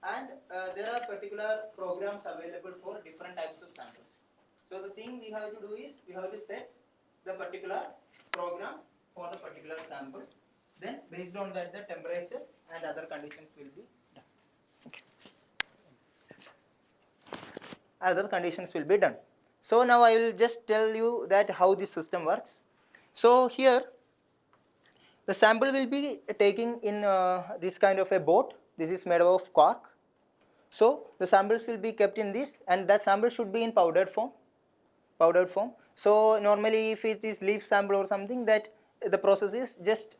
and there are particular programs available for different types of samples. So the thing we have to do is we have to set the particular program for the particular sample. Then based on that the temperature and other conditions will be done. Okay. Other conditions will be done. So now I will just tell you that how this system works. So here the sample will be taken in this kind of a boat. This is made of cork. So the samples will be kept in this, and that sample should be in powdered form. So normally if it is leaf sample or something, that the process is just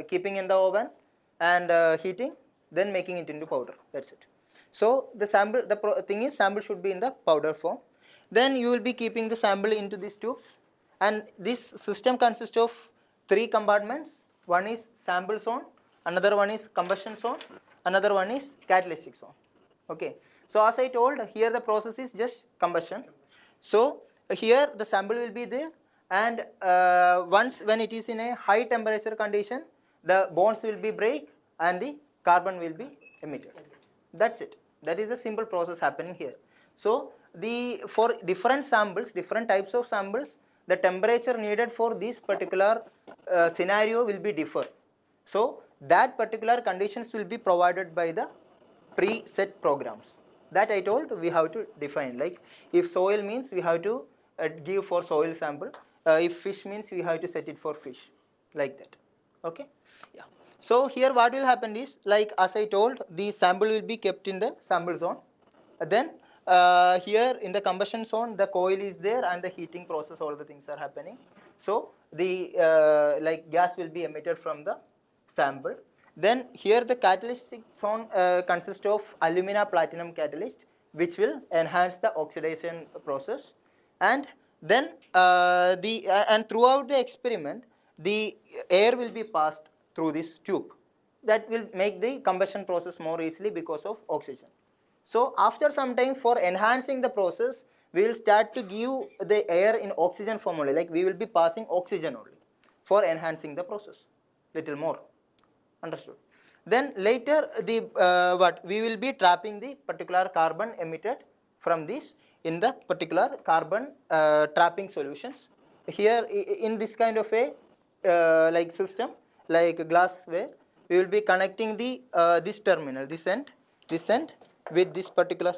keeping in the oven and heating, then making it into powder. That's it. So the sample, thing is sample should be in the powder form. Then you will be keeping the sample into these tubes, and this system consists of 3 compartments. One is sample zone, another one is combustion zone, another one is catalytic zone. Okay. So as I told, here the process is just combustion. So here the sample will be there, and once when it is in a high temperature condition, the bonds will be break and the carbon will be emitted. That's it. That is a simple process happening here. So for different samples, different types of samples, the temperature needed for this particular scenario will be differ. So that particular conditions will be provided by the preset programs. That I told we have to define. Like if soil means we have to give for soil sample. If fish means we have to set it for fish, like that. Okay. Yeah. So here what will happen is, like as I told, the sample will be kept in the sample zone. Then here in the combustion zone, the coil is there and the heating process, all the things are happening. So the gas will be emitted from the sample. Then here the catalytic zone consists of alumina platinum catalyst, which will enhance the oxidation process. And then and throughout the experiment, the air will be passed through this tube. That will make the combustion process more easily because of oxygen. So after some time, for enhancing the process, we will start to give the air in oxygen form only, like we will be passing oxygen only for enhancing the process little more. Understood? Then later we will be trapping the particular carbon emitted from this in the particular carbon trapping solutions. Here in this kind of a system, like glassware, we will be connecting the this terminal, this end with this particular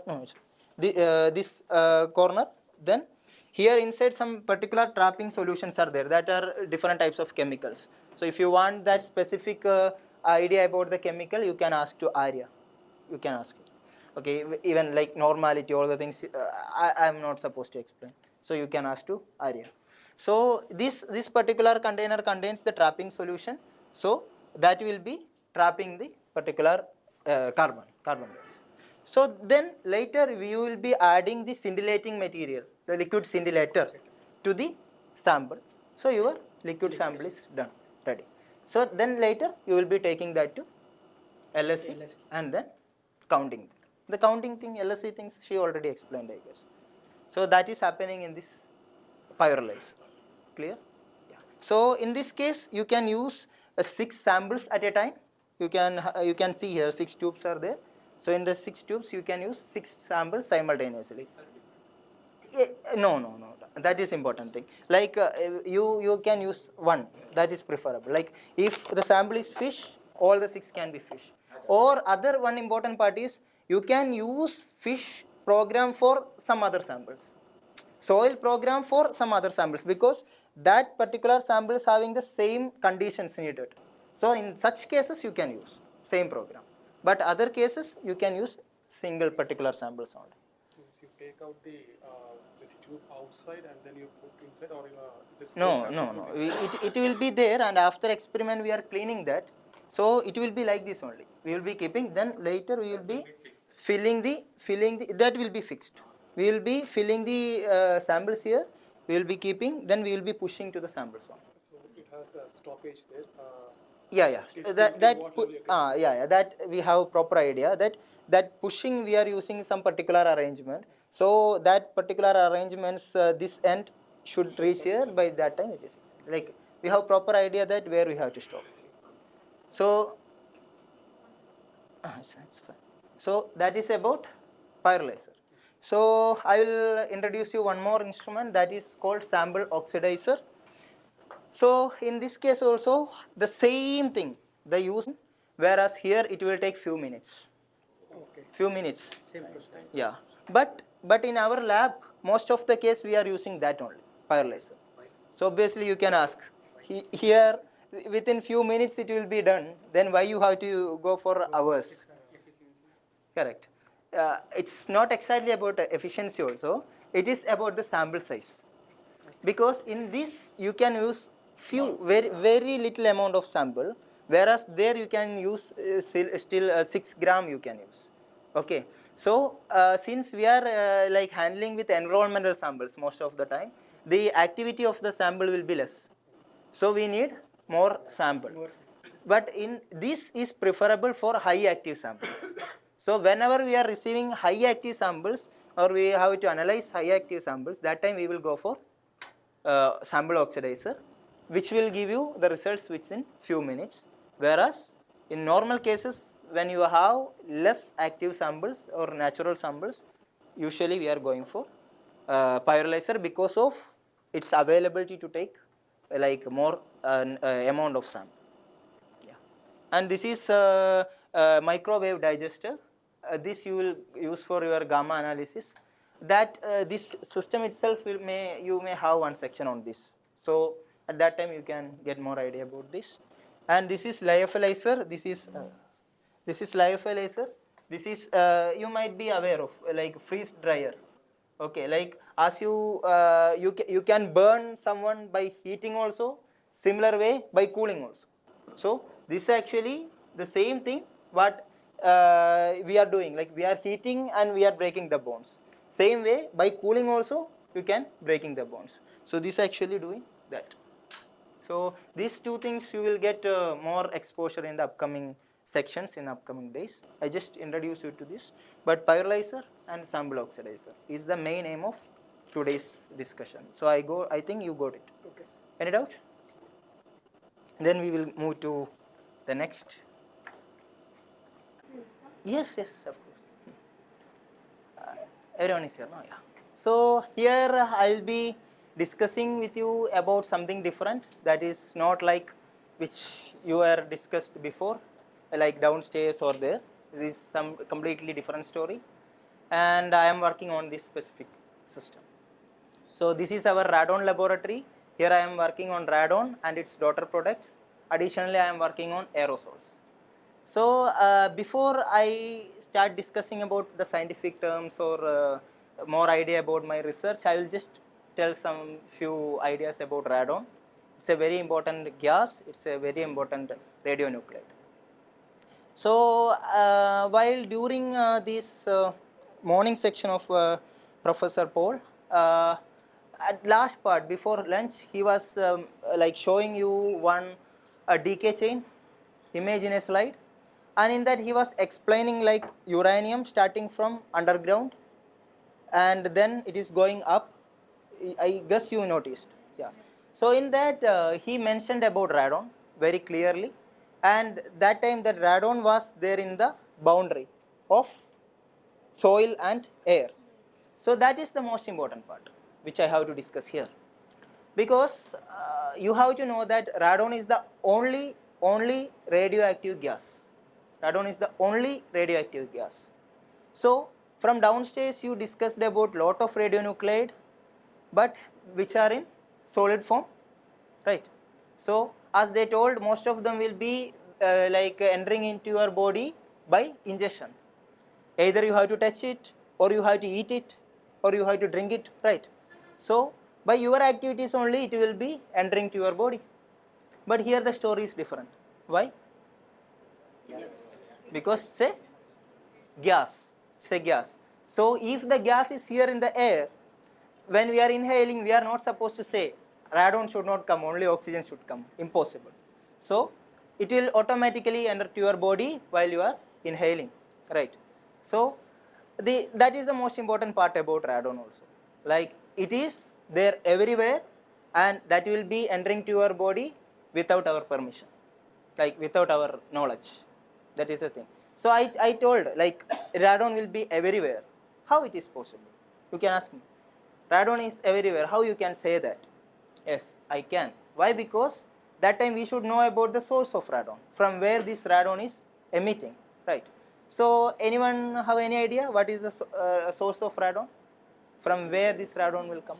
this corner. Then here inside some particular trapping solutions are there, that are different types of chemicals. So if you want that specific idea about the chemical, you can ask to Arya. You can ask it. Okay, even like normality, all the things I am not supposed to explain. So you can ask to Arya. So this particular container contains the trapping solution. So that will be trapping the particular carbon dioxide. So then later we will be adding the scintillating material, the liquid scintillator, to the sample. So your liquid sample is done, ready. So then later you will be taking that to LSC and then counting. The counting thing, LSC things, she already explained, I guess. So that is happening in this pyrolyser. Clear? Yeah. So in this case, you can use 6 samples at a time. You can see here 6 tubes are there. So in the 6 tubes, you can use 6 samples simultaneously. No. That is important thing. Like you can use 1. That is preferable. Like if the sample is fish, all the 6 can be fish. Or other one important part is you can use fish program for some other samples, soil program for some other samples, because that particular sample is having the same conditions needed. So in such cases you can use same program, but other cases you can use single particular samples only. So you take out this tube outside and then you put inside, or No. It will be there, and after experiment we are cleaning that. So it will be like this only. We will be keeping. Then later we will be filling the that will be fixed. We will be filling the samples here. We will be keeping. Then we will be pushing to the samples on. So it has a stoppage there. Yeah. That we have proper idea that pushing we are using some particular arrangement. So that particular arrangements this end should reach here, by that time it is like we have proper idea that where we have to stop. So it's fine. So that is about pyrolyser. So I will introduce you one more instrument that is called sample oxidizer. So in this case also the same thing the use, whereas here it will take few minutes. Okay. Few minutes. Same process. Yeah. But in our lab most of the case we are using that only, pyrolyser. So obviously you can ask, here within few minutes it will be done, then why you have to go for hours? Correct. It's not exactly about efficiency also, it is about the sample size. Because in this you can use few, very little amount of sample, whereas there you can use still 6 gram you can use. Okay. So since we are like handling with environmental samples most of the time, the activity of the sample will be less. So we need more sample. But in this is preferable for high active samples. So whenever we are receiving high active samples or we have to analyze high active samples, that time we will go for sample oxidizer, which will give you the results within few minutes. Whereas in normal cases, when you have less active samples or natural samples, usually we are going for pyrolyser because of its availability to take like more amount of sample. Yeah. And this is microwave digester. This you will use for your gamma analysis. That this system itself you may have one section on this. So at that time you can get more idea about this. And this is lyophilizer. This is lyophilizer. This is you might be aware of like freeze dryer. Okay, like as you you can burn someone by heating also, similar way by cooling also. So this actually the same thing what we are doing, like we are heating and we are breaking the bonds. Same way by cooling also you can breaking the bonds. So this actually doing that. So these two things you will get more exposure in the upcoming sections in upcoming days. I just introduce you to this, but pyrolyser and sample oxidizer is the main aim of today's discussion. So I think you got it. Okay. Any doubts? Then we will move to the next. Yes, of course. Everyone is here, no? Yeah. So here I will be discussing with you about something different, that is not like which you were discussed before, like downstairs or there. This is some completely different story, and I am working on this specific system. So this is our radon laboratory. Here I am working on radon and its daughter products. Additionally, I am working on aerosols. So before I start discussing about the scientific terms or more idea about my research, I will just tell some few ideas about radon. It's a very important gas. It's a very important radionuclide. So while during this morning section of Professor Paul, at last part before lunch, he was like showing you one decay chain image in a slide, and in that he was explaining like uranium starting from underground and then it is going up. I guess you noticed. Yeah. So in that he mentioned about radon very clearly, and that time that radon was there in the boundary of soil and air. So that is the most important part which I have to discuss here, because you have to know that radon is the only radioactive gas. Radon is the only radioactive gas. So from downstairs you discussed about lot of radionuclide, but which are in solid form, right? So as they told, most of them will be like entering into your body by ingestion. Either you have to touch it, or you have to eat it, or you have to drink it, right? So by your activities only it will be entering to your body. But here the story is different. Why? Because it's a gas. It's a gas. So if the gas is here in the air, when we are inhaling, we are not supposed to say radon should not come, only oxygen should come. Impossible. So it will automatically enter to your body while you are inhaling, right? So that is the most important part about radon also. Like it is there everywhere, and that will be entering to your body without our permission, like without our knowledge. That is the thing. So I told, like radon will be everywhere. How it is possible? You can ask me. Radon is everywhere. How you can say that? Yes, I can. Why? Because that time we should know about the source of radon, from where this radon is emitting, right? So anyone have any idea what is the source of radon? From where this radon will come?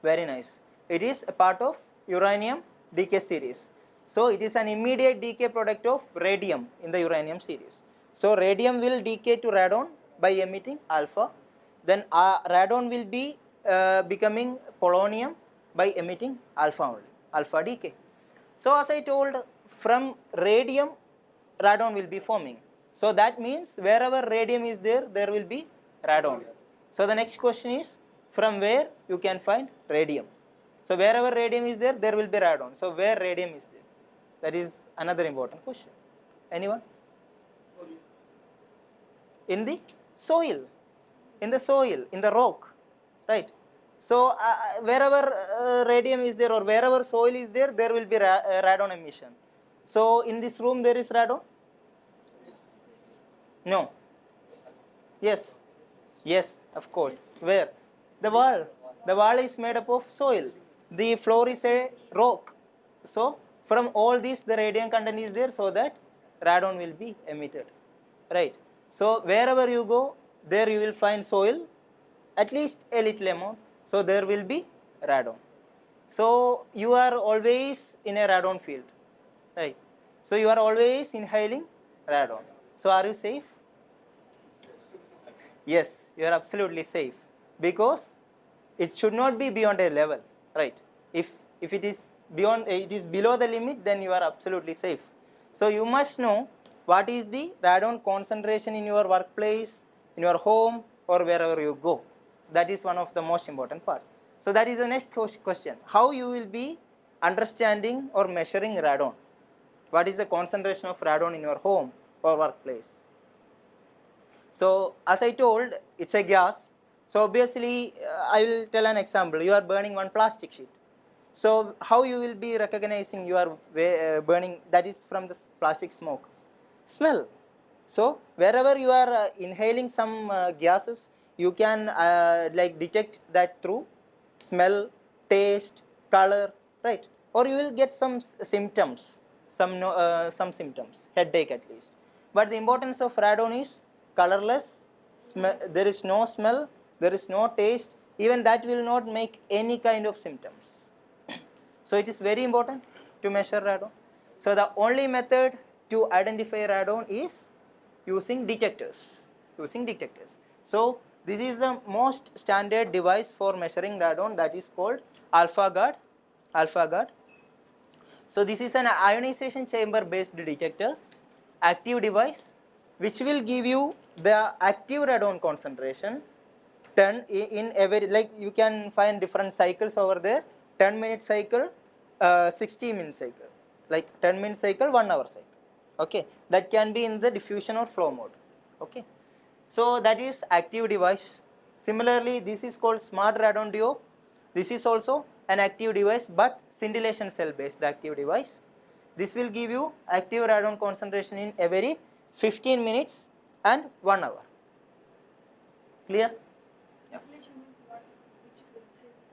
Very nice. It is a part of uranium decay series. So it is an immediate decay product of radium in the uranium series. So radium will decay to radon by emitting alpha. Then radon will be becoming polonium by emitting alpha only, alpha decay. So as I told, from radium, radon will be forming. So that means wherever radium is there, there will be radon. So the next question is, from where you can find radium? So wherever radium is there, there will be radon. So where radium is there? That is another important question. Anyone? In the soil, in the rock, right? So wherever radium is there or wherever soil is there, there will be radon emission. So in this room there is radon? No. Yes. Yes, of course. Where? The wall. The wall is made up of soil. The floor is a rock. So from all this the radium content is there, so that radon will be emitted, right? So wherever you go, there you will find soil, at least a little amount. So there will be radon. So you are always in a radon field, right? So you are always inhaling radon. So are you safe? Yes, you are absolutely safe, because it should not be beyond a level, right? If it is beyond, it is below the limit, then you are absolutely safe. So you must know what is the radon concentration in your workplace, in your home, or wherever you go. That is one of the most important part. So that is the next question. How you will be understanding or measuring radon? What is the concentration of radon in your home or workplace? So as I told, it's a gas. So obviously I will tell an example. You are burning one plastic sheet. So how you will be recognizing you are burning, that is from the plastic smoke? Smell. So wherever you are inhaling some gases, you can like detect that through smell, taste, color, right? Or you will get some symptoms, some symptoms, headache at least. But the importance of radon is colorless, there is no smell, there is no taste, even that will not make any kind of symptoms. So it is very important to measure radon. So the only method to identify radon is using detectors. So this is the most standard device for measuring radon, that is called alpha guard. So this is an ionization chamber based detector, active device, which will give you the active radon concentration in every, like you can find different cycles over there, 10-minute cycle, 60-minute cycle, like 10-minute cycle, 1 hour cycle. Okay, that can be in the diffusion or flow mode. Okay, so that is active device. Similarly, this is called smart radon diode. This is also an active device, but scintillation cell based active device. This will give you active radon concentration in every 15 minutes and 1 hour. Clear? Yeah.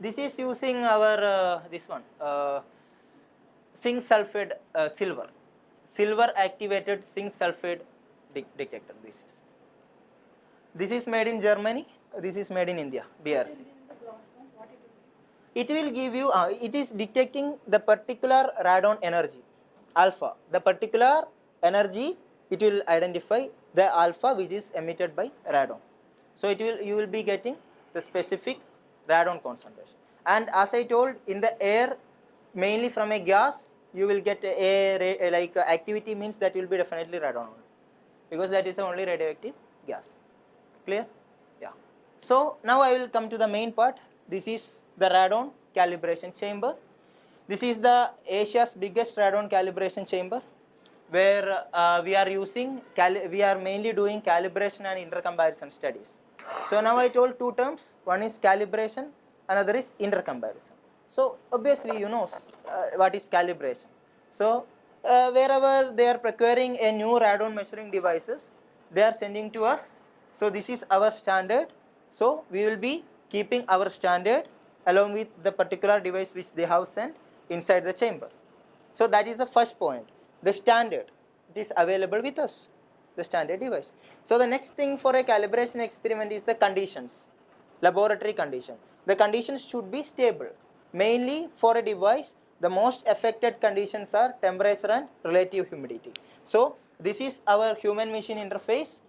This is using our this one zinc sulfide silver activated zinc sulfide detector. This is made in Germany. This is made in India, BRC. It will give you, it is detecting the particular radon energy, alpha. The particular energy, it will identify the alpha which is emitted by radon. So you will be getting the specific radon concentration. And as I told, in the air, mainly from a gas, you will get like activity means that will be definitely radon only, because that is the only radioactive gas. Clear? Yeah. So now I will come to the main part. This is the radon calibration chamber. This is the Asia's biggest radon calibration chamber, where we are mainly doing calibration and intercomparison studies. So now I told two terms. One is calibration, another is intercomparison. So obviously you know what is calibration. So wherever they are procuring a new radon measuring devices, they are sending to us. So this is our standard. So we will be keeping our standard along with the particular device which they have sent inside the chamber. So that is the first point. The standard, it is available with us, the standard device. So the next thing for a calibration experiment is the conditions, laboratory condition. The conditions should be stable. Mainly for a device, the most affected conditions are temperature and relative humidity. So this is our human machine interface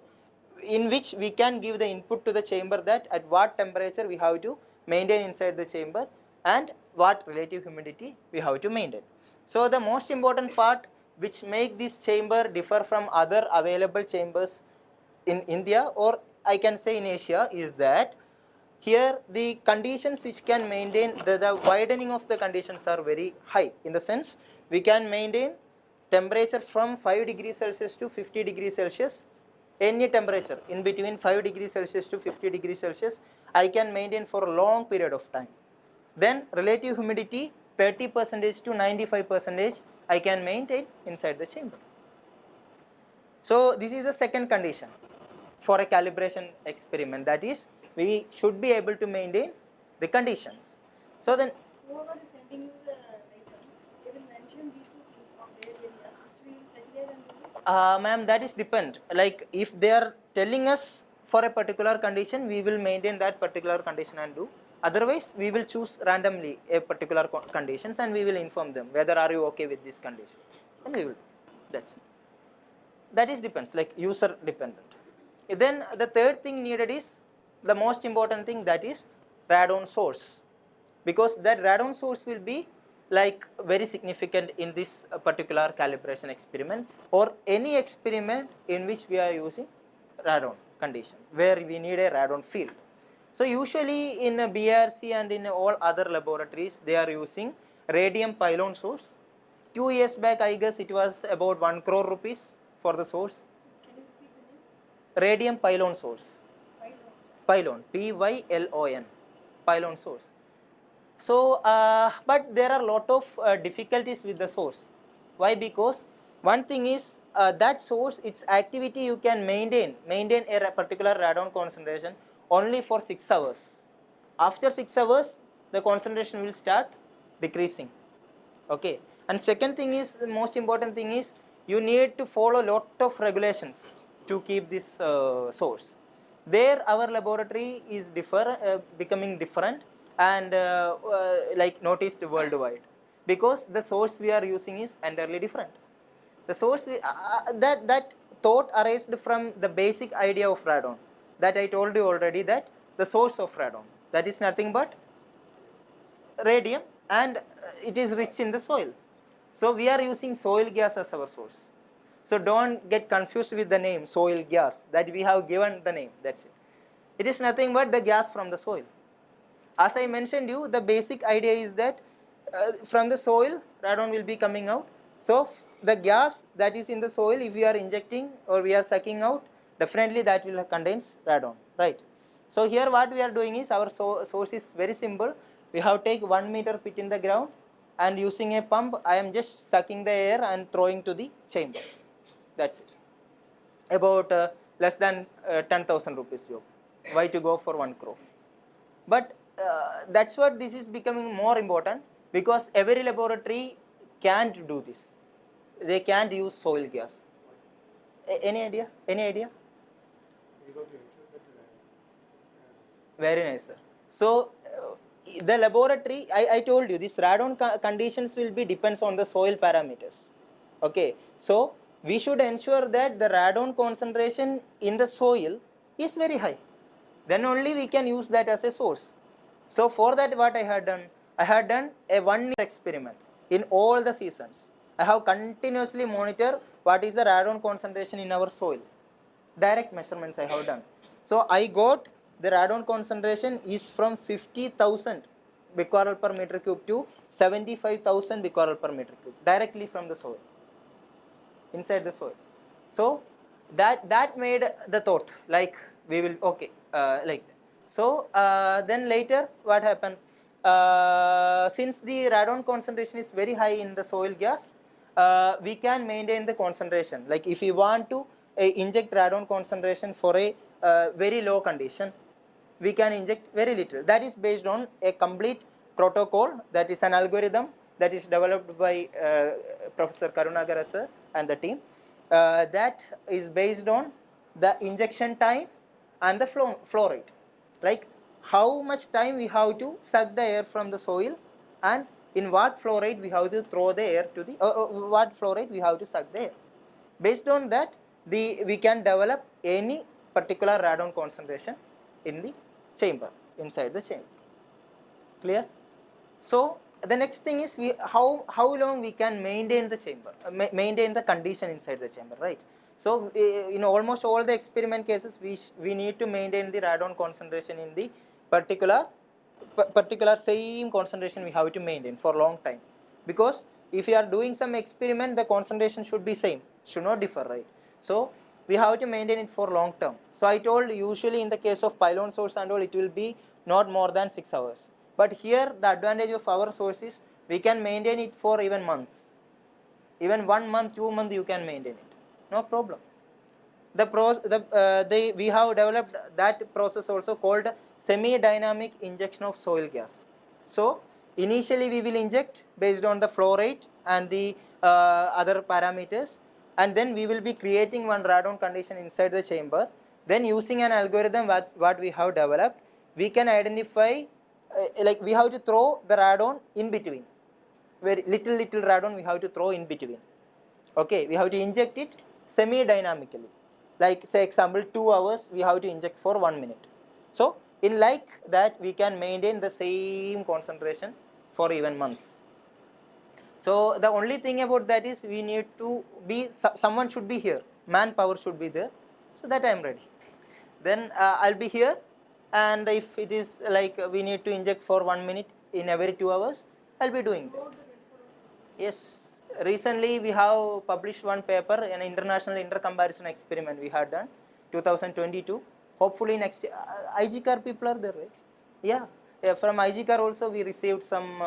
in which we can give the input to the chamber that at what temperature we have to maintain inside the chamber and what relative humidity we have to maintain. So the most important part which make this chamber differ from other available chambers in India, or I can say in Asia, is that here the conditions which can maintain, the widening of the conditions are very high, in the sense we can maintain temperature from 5 degrees Celsius to 50 degrees Celsius. Any temperature in between 5 degrees Celsius to 50 degrees Celsius I can maintain for a long period of time. Then relative humidity 30% to 95% I can maintain inside the chamber. So this is the second condition for a calibration experiment, that is we should be able to maintain the conditions. So then whoever is sending you the item, they will mention these two things of their area, which we will set here and do it. ma'am, that is depend. Like if they are telling us for a particular condition, we will maintain that particular condition and do. Otherwise, we will choose randomly a particular conditions and we will inform them whether are you okay with this condition, and we will. That's it. That is depends, like user dependent. Then the third thing needed is the most important thing, that is radon source, because that radon source will be like very significant in this particular calibration experiment or any experiment in which we are using radon condition where we need a radon field. So usually in a BRC and in all other laboratories they are using radium pylon source. 2 years back I guess it was about 1 crore rupees for the source. Can you repeat the name? Radium pylon source. Pylon, P-Y-L-O-N, pylon source. So, but there are a lot of difficulties with the source. Why? Because one thing is that source, its activity you can maintain a particular radon concentration only for 6 hours. After 6 hours, the concentration will start decreasing. Okay. And second thing is, the most important thing is, you need to follow lot of regulations to keep this source. There our laboratory is becoming different and like noticed worldwide, because the source we are using is entirely different. The source that thought arised from the basic idea of radon, that I told you already, that the source of radon, that is nothing but radium, and it is rich in the soil. So we are using soil gas as our source. So don't get confused with the name soil gas, that we have given the name, that's it. It is nothing but the gas from the soil. As I mentioned you, the basic idea is that from the soil radon will be coming out. So the gas that is in the soil, if we are injecting or we are sucking out, definitely that will contains radon, right? So here what we are doing is, our source is very simple. We have take 1 meter pit in the ground, and using a pump I am just sucking the air and throwing to the chamber. That's it. About less than 10,000 rupees job. Why to go for 1 crore? But that's what this is becoming more important, because every laboratory can't do this. They can't use soil gas. Any idea? Any idea? Very nice, sir. So the laboratory, I told you, this radon conditions will be depends on the soil parameters. Okay. So we should ensure that the radon concentration in the soil is very high. Then only we can use that as a source. So for that what I had done a 1 year experiment in all the seasons. I have continuously monitor what is the radon concentration in our soil. Direct measurements I have done. So I got the radon concentration is from 50,000 becquerel per meter cube to 75,000 becquerel per meter cube, directly from the soil, inside the soil. So that made the thought, like we will, okay, like that. So then later what happened, since the radon concentration is very high in the soil gas, we can maintain the concentration. Like if we want to inject radon concentration for a very low condition, we can inject very little. That is based on a complete protocol, that is an algorithm that is developed by Professor Karunagar sir and the team, that is based on the injection time and the flow rate, like how much time we have to suck the air from the soil and in what flow rate we have to throw the air to the what flow rate we have to suck the air. Based on that, we can develop any particular radon concentration in the chamber, inside the chamber. Clear? So the next thing is how long we can maintain the chamber, maintain the condition inside the chamber, right? So in almost all the experiment cases, we need to maintain the radon concentration in the particular same concentration we have to maintain for long time, because if we are doing some experiment, the concentration should be same, should not differ, right? So we have to maintain it for long term. So I told usually in the case of pylon source and all, it will be not more than 6 hours. But here the advantage of our source is we can maintain it for even months. Even 1 month, 2 months you can maintain it, no problem. We have developed that process also called semi-dynamic injection of soil gas. So initially we will inject based on the flow rate and the other parameters, and then we will be creating one radon condition inside the chamber. Then using an algorithm what we have developed, we can identify like we have to throw the radon in between, very little radon we have to throw in between. Okay, we have to inject it semi-dynamically, like say example 2 hours we have to inject for 1 minute. So in like that we can maintain the same concentration for even months. So the only thing about that is we need to be, someone should be here, manpower should be there, so that I am ready. Then I'll be here, and if it is like we need to inject for 1 minute in every 2 hours, I'll be doing that. Yes, recently we have published one paper, an international intercomparison experiment we had done, 2022. Hopefully next year, IGCAR people are there, right? Yeah, from IGCAR also we received some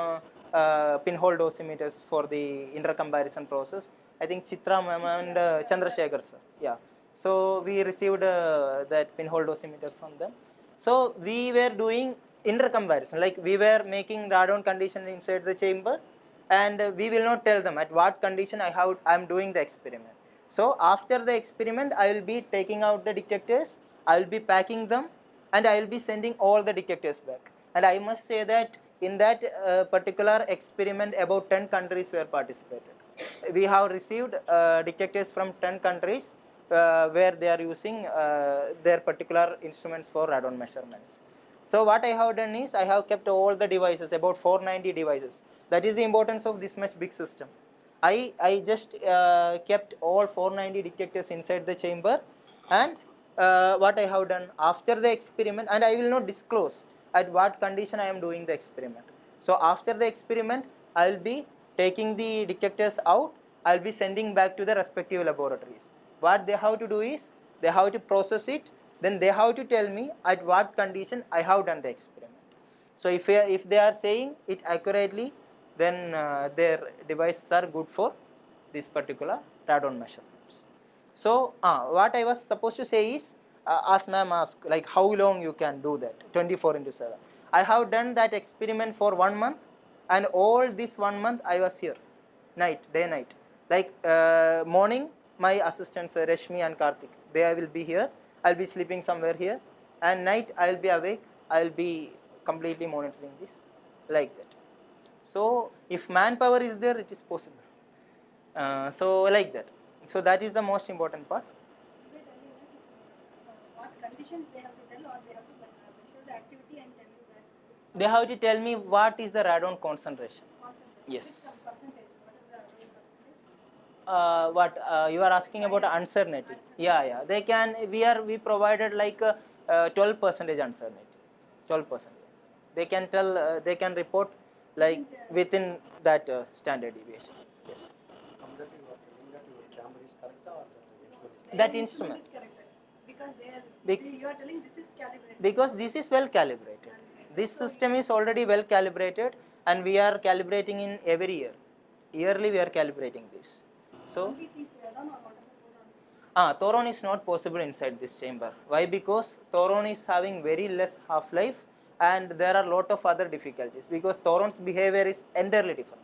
pinhole dosimeters for the intercomparison process. I think Chitra ma'am and Chandrasekhar sir. Yeah, so we received that pinhole dosimeter from them. So we were doing intercomparison, like we were making radon condition inside the chamber, and we will not tell them at what condition I am doing the experiment. So after the experiment, I will be taking out the detectors, I will be packing them, and I will be sending all the detectors back. And I must say that in that particular experiment, about 10 countries were participated. We have received detectors from 10 countries where they are using their particular instruments for radon measurements. So what I have done is I have kept all the devices, about 490 devices. That is the importance of this much big system. I just kept all 490 detectors inside the chamber, and what I have done after the experiment, and I will not disclose at what condition I am doing the experiment. So after the experiment, I will be taking the detectors out, I will be sending back to the respective laboratories. What they have to do is, they have to process it, then they have to tell me at what condition I have done the experiment. So if they are saying it accurately, then their devices are good for this particular radon measurements. So what I was supposed to say is, as ma'am asked, like how long you can do that, 24/7. I have done that experiment for 1 month, and all this 1 month I was here, day night. Like morning, my assistants Rashmi and Karthik, they will be here, I'll be sleeping somewhere here, and night I'll be awake, I'll be completely monitoring this, like that. So if manpower is there, it is possible. So like that. So that is the most important part. What conditions they have to tell, or they have to measure the activity and tell you that They have to tell me what is the radon concentration. concentration. Yes. Some percentage. What is the real percentage? What you are asking about uncertainty? Yeah. They can. We provided like 12% uncertainty. 12%. They can tell. They can report like within that standard deviation. Yes. From that you are telling that your chamber is correct or that the instrument is correct? That The instrument. is corrected because Bec- you are telling this is calibrated. Because this is well calibrated. This system is already well calibrated, and we are calibrating in every year. Yearly we are calibrating this. So Only sees the radon or whatever Thoron is not possible inside this chamber. Why? Because thoron is having very less half-life and there are lot of other difficulties because thoron's behavior is entirely different.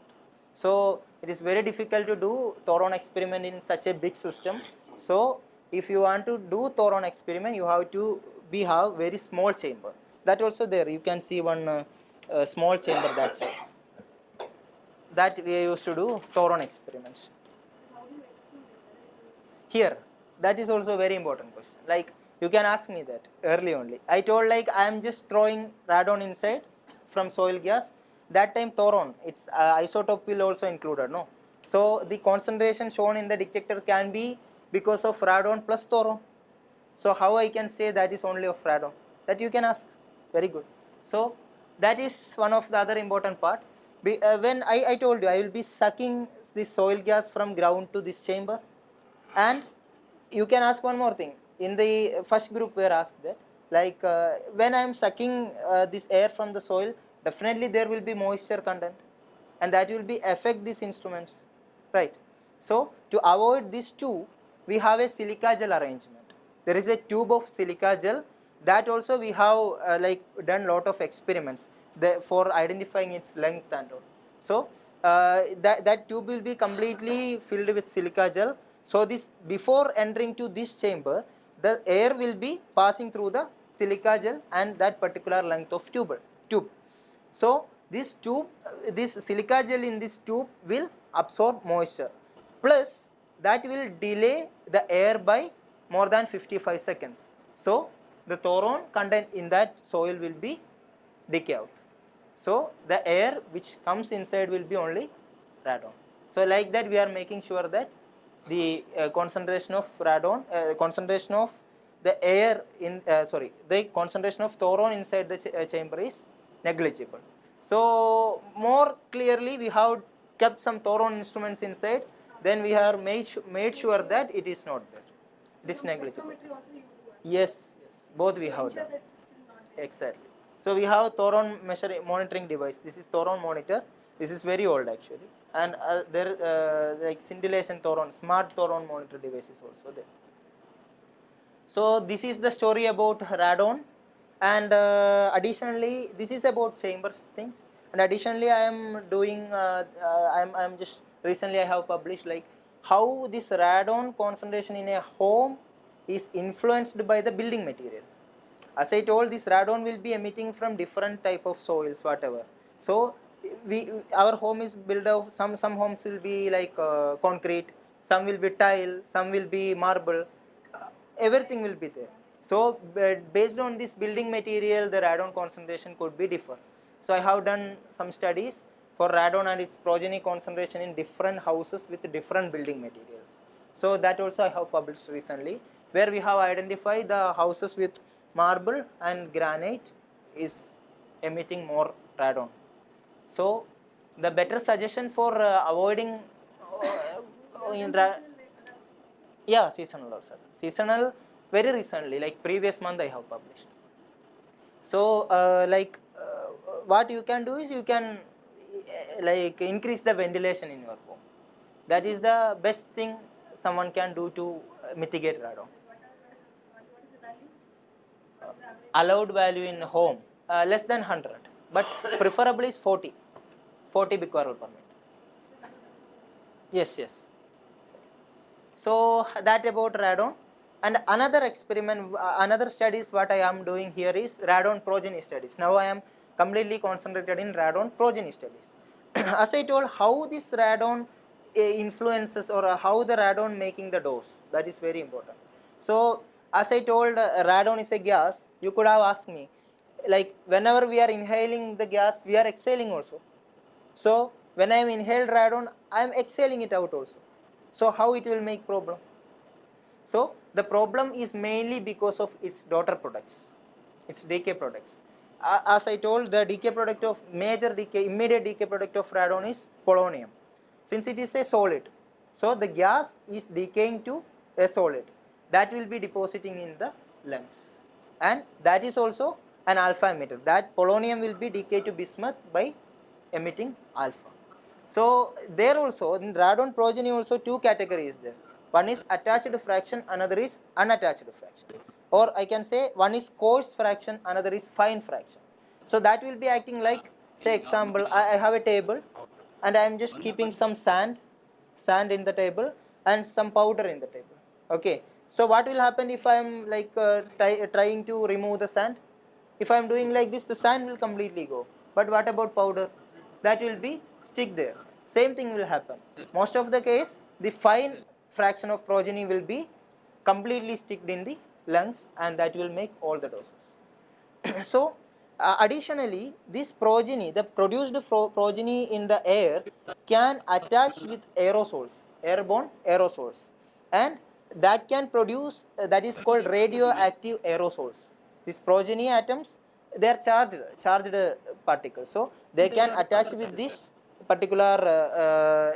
So it is very difficult to do thoron experiment in such a big system. So if you want to do thoron experiment, you have to have very small chamber. That also there you can see one small chamber that side. That we used to do thoron experiments. How do you exclude it? Here, that is also a very important question. Like you can ask me that early only. I told like I am just throwing radon inside from soil gas. That time thoron, its isotope will also included, no? So the concentration shown in the detector can be because of radon plus thoron. So how I can say that is only of radon? That you can ask. Very good. So that is one of the other important part. When I told you I will be sucking this soil gas from ground to this chamber, and you can ask one more thing. In the first group we are asked that, like when I am sucking this air from the soil, definitely there will be moisture content, and that will be affect these instruments, right? So to avoid this too, we have a silica gel arrangement. There is a tube of silica gel that also we have like done lot of experiments for identifying its length and all. So that tube will be completely filled with silica gel. So this before entering to this chamber, the air will be passing through the silica gel and that particular length of tube. So this tube, this silica gel in this tube will absorb moisture. Plus that will delay the air by more than 55 seconds. So the thoron content in that soil will be decay out. So the air which comes inside will be only radon. So like that we are making sure that the concentration of radon, concentration of the air in, the concentration of thoron inside the chamber is negligible. So more clearly we have kept some thoron instruments inside, then we have made sure that it is not there. It is negligible. Spectrometry also you do. Yes, yes, both we have Ensure done. that it's still not there. Exactly. So we have thoron monitoring device. This is thoron monitor. This is very old actually, and there like scintillation thoron, smart thoron monitor device is also there. So this is the story about radon, and additionally this is about chamber things. And additionally I am doing, I am just recently I have published like how this radon concentration in a home is influenced by the building material. As I told, this radon will be emitting from different type of soils, whatever. So our home is built of some homes will be like concrete, some will be tile, some will be marble, everything will be there. So based on this building material, the radon concentration could be differ. So I have done some studies for radon and its progeny concentration in different houses with different building materials. So that also I have published recently, where we have identified the houses with marble and granite is emitting more radon. So the better suggestion for avoiding seasonal also. Seasonal very recently, like previous month I have published. So what you can do is you can like increase the ventilation in your home. That is the best thing someone can do to mitigate radon. What is the value? What is the average? Allowed value in home less than 100, but preferably is 40 becquerel per minute. Yes. So that about radon. And another experiment, another studies what I am doing here is radon progeny studies. Now I am completely concentrated in radon progeny studies. As I told, how this radon influences or how the radon making the dose, that is very important. So as I told, radon is a gas. You could have asked me, like whenever we are inhaling the gas, we are exhaling also. So when I am inhaled radon, I am exhaling it out also. So how it will make problem? So the problem is mainly because of its daughter products, its decay products. As I told, the decay product of immediate decay product of radon is polonium. Since it is a solid, so the gas is decaying to a solid. That will be depositing in the lens, and that is also an alpha emitter. That polonium will be decayed to bismuth by emitting alpha. So there also in radon progeny also two categories there. One is attached fraction, another is unattached fraction. Or I can say one is coarse fraction, another is fine fraction. So that will be acting like, say example, I have a table and I am just keeping some sand in the table and some powder in the table. Okay. So what will happen if I am like trying to remove the sand? If I am doing like this, the sand will completely go. But what about powder? That will be stick there. Same thing will happen. Most of the case, the fine fraction of progeny will be completely sticked in the lungs, and that will make all the doses. So additionally, this progeny, the produced progeny in the air can attach with aerosols, airborne aerosols, and that can produce that is called radioactive aerosols. These progeny atoms, they are charged particles, so they can attach with this particular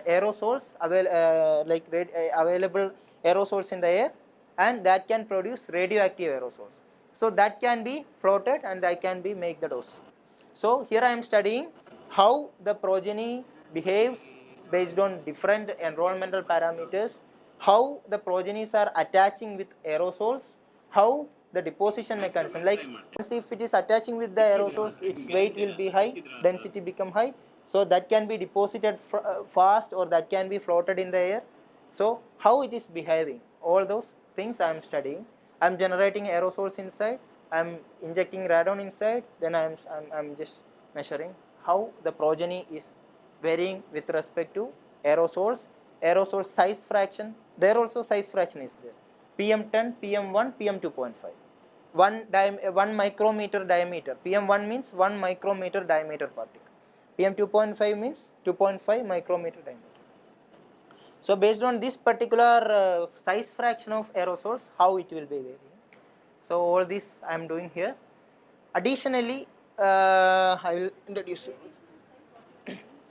aerosols available aerosols in the air, and that can produce radioactive aerosols. So that can be floated and that can be make the dose. So here I am studying how the progeny behaves based on different environmental parameters, how the progenies are attaching with aerosols, how the deposition mechanism, like once if it is attaching with the aerosols, its weight will be high, density become high, so that can be deposited fast or that can be floated in the air. So how it is behaving, all those things I am studying. I am generating aerosols inside, I am injecting radon inside, then I am just measuring how the progeny is varying with respect to aerosols, aerosol size fraction. There also size fraction is there. PM10, PM1, PM2.5. 1 micrometer diameter. PM1 means 1 micrometer diameter particle. PM2.5 means 2.5 micrometer diameter. So based on this particular size fraction of aerosols, how it will be varying. So all this I am doing here. Additionally, I will introduce you.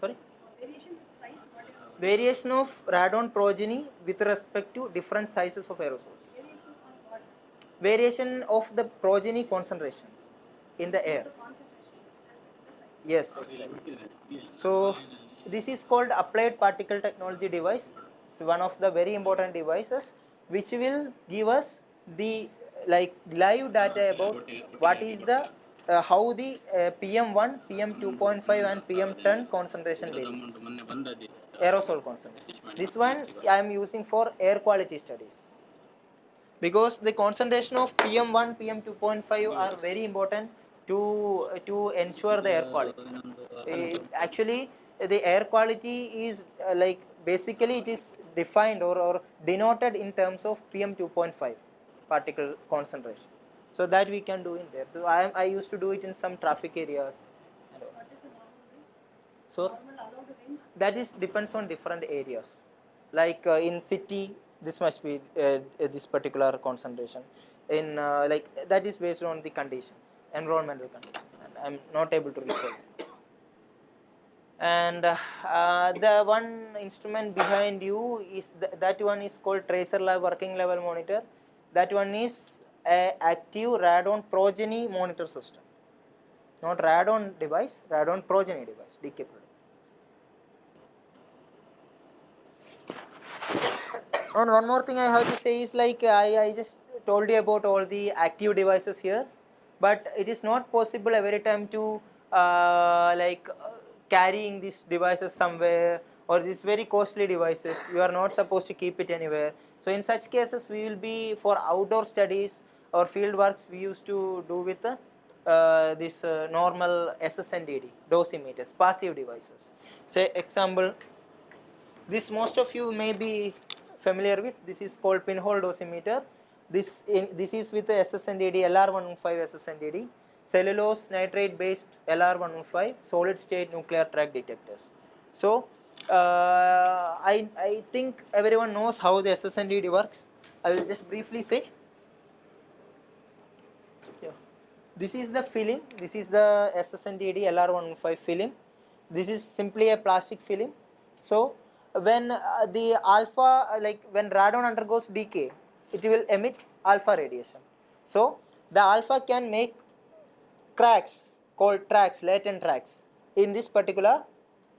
Sorry? Variation with size, what is Variation of radon progeny with respect to different sizes of aerosols. variation on what? Variation of the progeny concentration in the air. The concentration, the size. Yes, exactly. So this is called applied particle technology device. It's one of the very important devices which will give us the live data about what is the how the PM1, PM2.5 and PM10 concentration varies. Aerosol concentration. This one I am using for air quality studies, because the concentration of PM1, PM2.5 are very important to ensure the air quality. Actually, the air quality is basically it is defined or denoted in terms of PM2.5 particle concentration. So that we can do in there. So I used to do it in some traffic areas. What is the normal range? So Normal allowed range? that is depends on different areas. Like in city, this must be this particular concentration. In that is based on the conditions, environmental conditions, and I am not able to recall. And the one instrument behind you is that one is called tracer working level monitor. That one is a active radon progeny monitor system, not radon device, radon progeny device, decay product. And one more thing I have to say is I just told you about all the active devices here, but it is not possible every time to carrying these devices somewhere, or these very costly devices. You are not supposed to keep it anywhere. So in such cases, we will be for outdoor studies or field works, we used to do with this normal SSNDD dosimeters, passive devices. Say example, this most of you may be familiar with. This is called pinhole dosimeter. This is with the SSNDD LR115 SSNDD, cellulose nitrate based LR115 solid state nuclear track detectors. So I think everyone knows how the SSNDD works. I will just briefly say. Yeah. This is the film. This is the SSNDD LR115 film. This is simply a plastic film. So when the alpha, when radon undergoes decay, it will emit alpha radiation. So the alpha can make cracks called tracks, latent tracks in this particular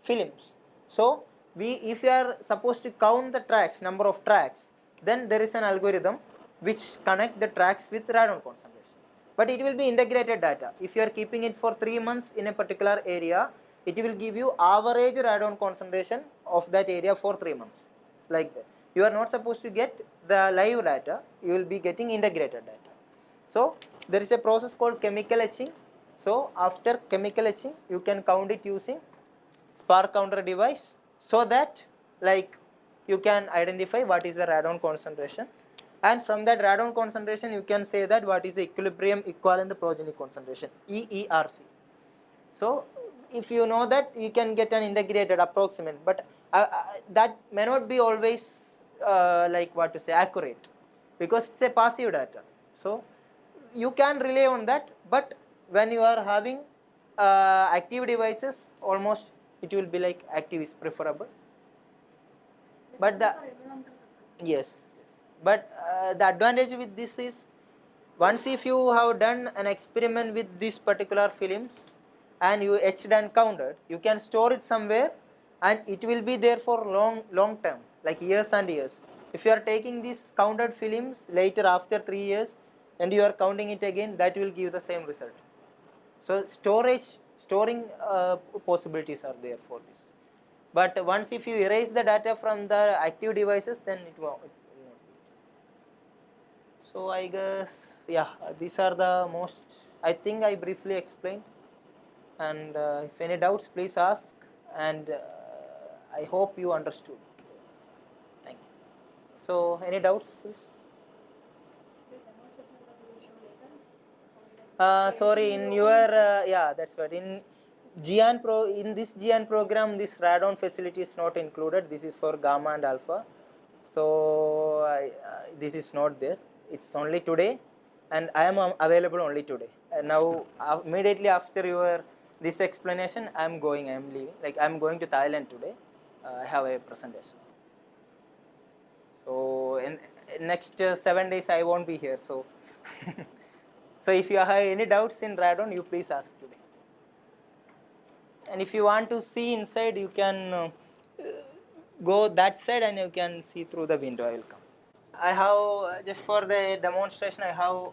films. So if you are supposed to count the tracks, number of tracks, then there is an algorithm which connect the tracks with radon concentration. But it will be integrated data. If you are keeping it for 3 months in a particular area, it will give you average radon concentration of that area for 3 months, like that. You are not supposed to get the live data, you will be getting integrated data. So there is a process called chemical etching. So after chemical etching, you can count it using spark counter device, so that like you can identify what is the radon concentration, and from that radon concentration you can say that what is the equilibrium equivalent progeny concentration, EERC. So if you know that, you can get an integrated approximate, but that may not be always like what to say accurate, because it's a passive data. So you can rely on that, but when you are having active devices, almost it will be like active is preferable. But the yes, but the advantage with this is, once if you have done an experiment with this particular films and you etched and counted, you can store it somewhere and it will be there for long term, like years and years. If you are taking these counted films later after 3 years and you are counting it again, that will give the same result. So storing possibilities are there for this. But once if you erase the data from the active devices, then it will not be. So I guess, yeah, these are the most, I think I briefly explained, and if any doubts please ask, and I hope you understood. Thank you. So any doubts please? Sorry, in your yeah, that's right. In this GN program, this radon facility is not included. This is for gamma and alpha. So this is not there. It's only today, and I am available only today. And now immediately after your this explanation, I am leaving. Like I am going to Thailand today. I have a presentation. So in next 7 days I won't be here. So. So if you have any doubts in radon, you please ask today. And if you want to see inside, you can go that side and you can see through the window. I will come. I have, just for the demonstration, I have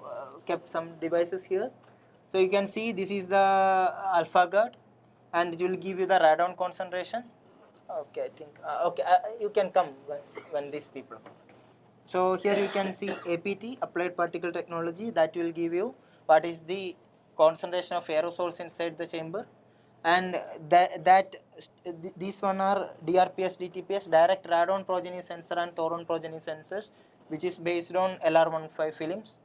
kept some devices here. So you can see this is the alpha guard, and it will give you the radon concentration. Okay, I think, okay, you can come when these people come. So here you can see APT, Applied Particle Technology, that will give you what is the concentration of aerosols inside the chamber, and these one are DRPS, DTPS, direct radon progeny sensor and thoron progeny sensors, which is based on LR15 films,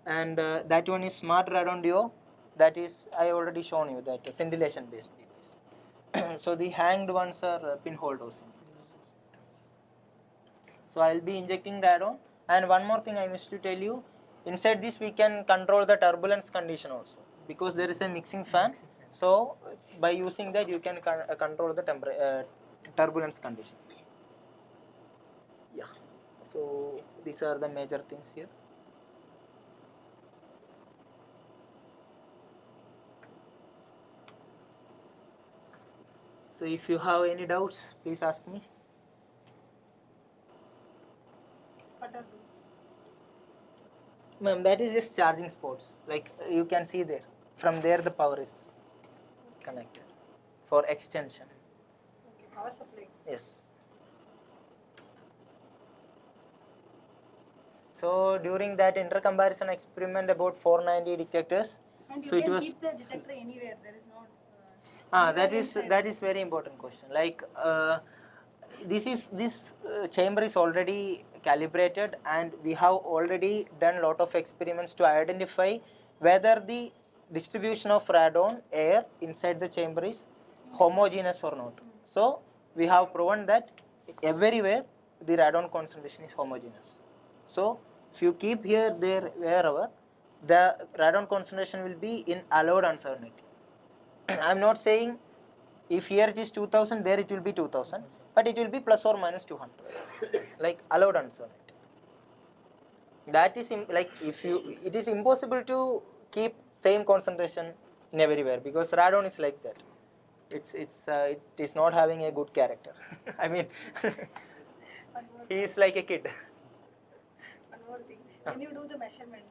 and that one is smart radon duo, that is I already shown you that scintillation based device. So the hanged ones are pinhole dosing. So I will be injecting radon, and one more thing I missed to tell you, inside this we can control the turbulence condition also, because there is a mixing fan. So by using that you can control the turbulence condition. Yeah, so these are the major things here. So if you have any doubts, please ask me. What are those? Ma'am, that is just charging spots. Like you can see there. From there the power is connected for extension. Okay, power supply. Yes. So during that intercomparison experiment about 490 detectors. And you So it can was keep the detector anywhere. There is not. that is very important question. Like this chamber is already calibrated, and we have already done lot of experiments to identify whether the distribution of radon air inside the chamber is homogeneous or not. So we have proven that everywhere the radon concentration is homogeneous. So if you keep here, there, wherever, the radon concentration will be in allowed uncertainty. I am not saying if here it is 2000, there it will be 2000, but it will be plus or minus 200, like allowed uncertainty. That is like it is impossible to keep same concentration in everywhere, because radon is like that. It is not having a good character. I mean, he is like a kid. when you do the measurement,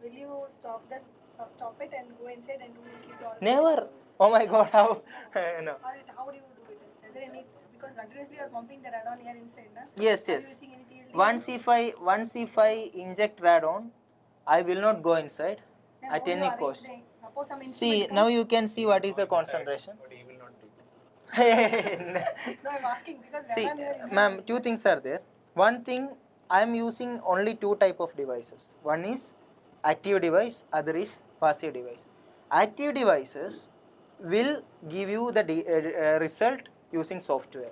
will you stop it and go inside and keep all? Never. Oh my God, how? No. Or how do you do it? Is there any, because continuously you are pumping the radon here inside, na? Yes, Are you yes. using any TLD? Once if I inject radon, I will not go inside Then at how you any arrange cost. suppose some See, instrument now comes- you can see what is the concentration. But he will not take it. No, I'm asking because See, radon here in ma'am, two things are there. One thing, I am using only two type of devices. One is active device, other is passive device. Active devices will give you the result using software.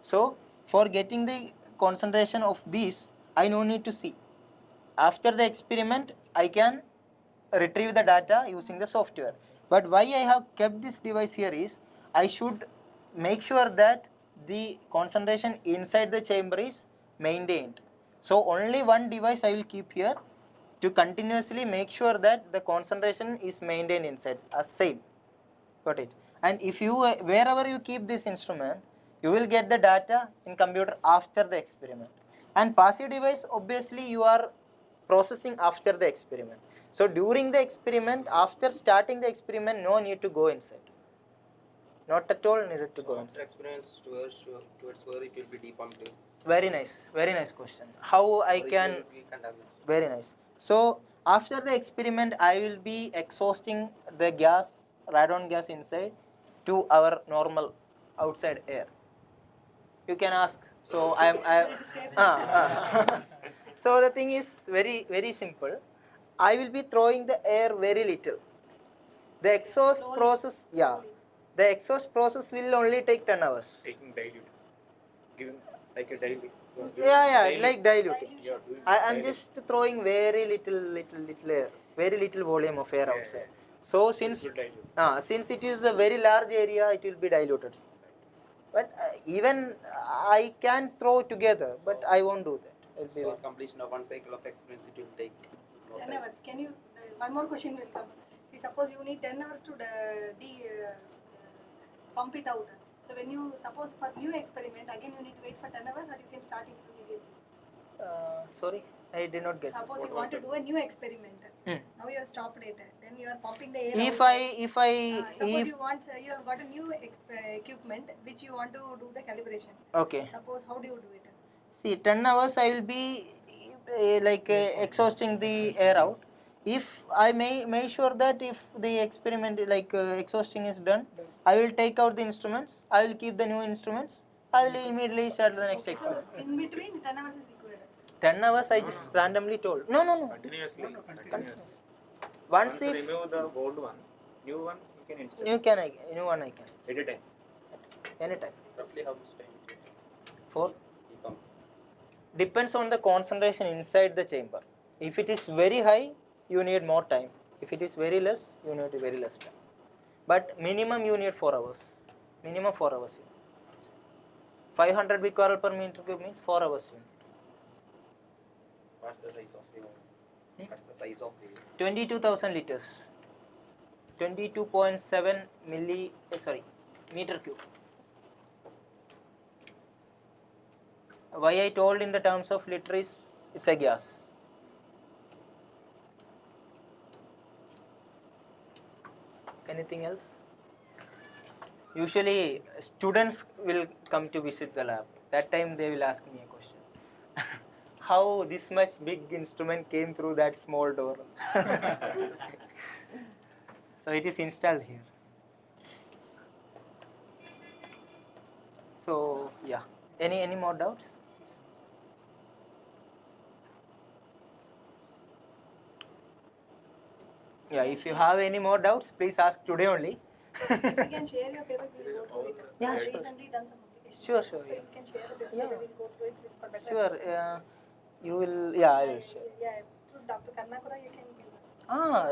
So, for getting the concentration of these, I no need to see. After the experiment, I can retrieve the data using the software. But why I have kept this device here is, I should make sure that the concentration inside the chamber is maintained. So only one device I will keep here to continuously make sure that the concentration is maintained inside as same. Got it? And if you wherever you keep this instrument, you will get the data in computer after the experiment. And passive device, obviously you are processing after the experiment. So during the experiment, after starting the experiment, no need to go inside. Not at all needed to go After inside. experience towards where it will be depumped. Very nice question. How I or it can, will be contaminated. very nice. So after the experiment, I will be exhausting the gas, radon gas inside to our normal outside air. You can ask. So I am. So the thing is very simple. I will be throwing the air very little. The exhaust process, yeah. The exhaust process will only take 10 hours. Taking dilute. Giving like a dilute. Yeah, like diluting. You are doing I'm dilute. just throwing very little air, very little volume of air outside. So since it is a very large area, it will be diluted. But even I can throw together, but I won't do that. It'll be So completion of one cycle of experience, it will take more 10 time. hours. Can you, one more question will come. See, suppose you need 10 hours to pump it out. So when you, suppose for new experiment, again you need to wait for 10 hours or you can start it immediately. Sorry, I did not get. Suppose you want to do a new experiment. Hmm. Now you have stopped it. Then you are pumping the air If out. if Suppose you want, you have got a new equipment which you want to do the calibration. okay. Suppose how do you do it? See, 10 hours I will be exhausting the air out. If I make sure that if the experiment exhausting is done, I will take out the instruments, I will keep the new instruments, I will immediately start the next So experiment. in between 10 hours is required. 10 hours I just randomly told. No. Continuously. Continuous. Once you if remove the old one, new one you can insert. new one I can. At a time. Anytime. Roughly how much time it will take? For Depump. depends on the concentration inside the chamber. If it is very high, you need more time. If it is very less, you need very less time. But minimum you need 4 hours. Minimum 4 hours. 500 becquerel per meter cube means 4 hours you need. What's the size of the? What's the size of the? 22,000 liters. 22.7 meter cube. Why I told in the terms of liter is it's a gas. Anything else? Usually students will come to visit the lab. That time they will ask me a question. How this much big instrument came through that small door? So it is installed here. So yeah, any more doubts? Yeah, if you have any more doubts, please ask today only. If you can share your papers, we'll go through it. Yeah, I sure. recently done some publications. Sure, So yeah. you can share the papers, Yeah. so we'll go through it for better Sure, understanding. you will, yeah, I will share. Yeah, through Dr. Karnakura, you can give us. Ah,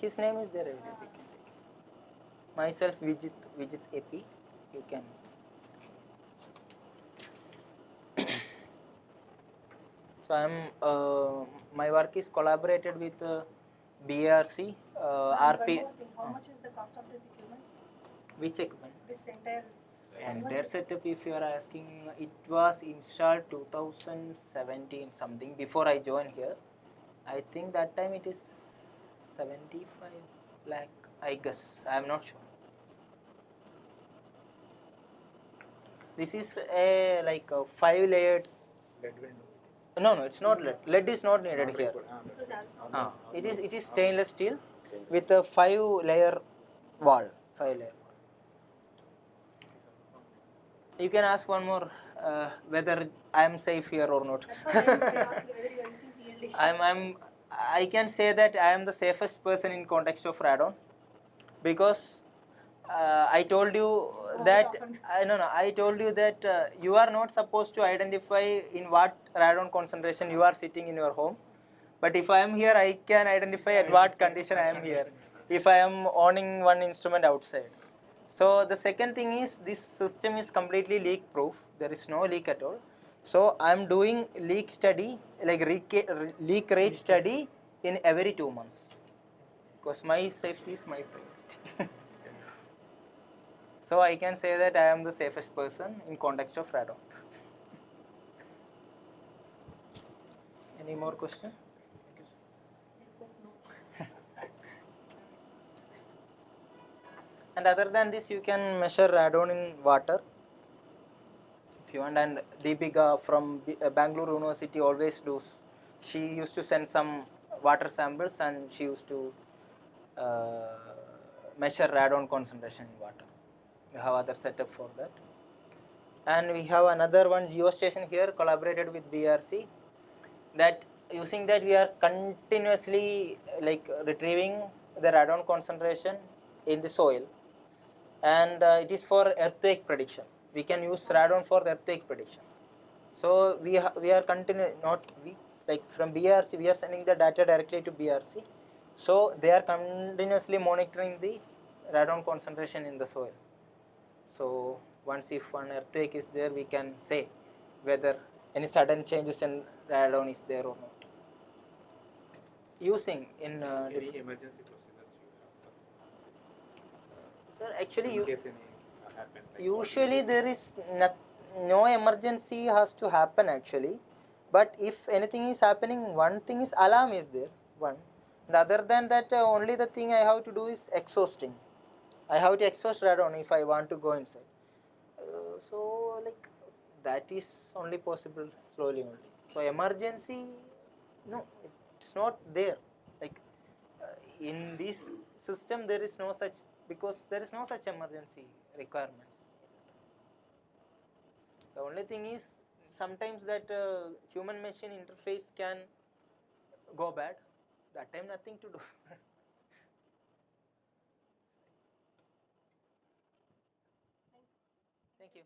his name is there already. We can take it. Myself, Vijit AP, you can. So I am, my work is collaborated with BRC, And RP. one more thing, how much is the cost of this equipment? Which equipment? This entire. And their setup, if you are asking, it was installed 2017 something before I joined here. I think that time it is 75 lakh, I guess. I am not sure. This is a like a 5-layered. Lead will do. No, it's not lead. Lead is not needed Not here. required. Because alpha. It is stainless steel with a 5-layer wall. 5-layer. You can ask one more whether I am safe here or not. That's what I asked whether you are using PLD. I can say that I am the safest person in context of radon because I told you that often. I told you that you are not supposed to identify in what radon concentration you are sitting in your home, but if I am here, I can identify at what condition I am here if I am owning one instrument outside. So the second thing is this system is completely leak proof. There is no leak at all. So I am doing leak study, like leak rate study in every 2 months because my safety is my priority. So I can say that I am the safest person in context of radon. Any more question? And other than this, you can measure radon in water if you want. And Deepika from Bangalore University always does. She used to send some water samples and she used to measure radon concentration in water. We have other setup for that. And we have another one geostation here collaborated with BRC. That using that we are continuously like retrieving the radon concentration in the soil. And it is for earthquake prediction. We can use radon for the earthquake prediction. So we are from BRC, we are sending the data directly to BRC. So they are continuously monitoring the radon concentration in the soil. So once if one earthquake is there, we can say whether any sudden changes in radon is there or not. Using in Any emergency procedures you have sir, actually in case any happen? Like usually there is no emergency has to happen actually, but if anything is happening, one thing is alarm is there, one. And other than that, only the thing I have to do is exhausting. I have to exhaust radon if I want to go inside. So like that is only possible slowly only. So emergency, no, it's not there. Like in this system there is no such, because there is no such emergency requirements. The only thing is sometimes that human machine interface can go bad. That time nothing to do. Thank you.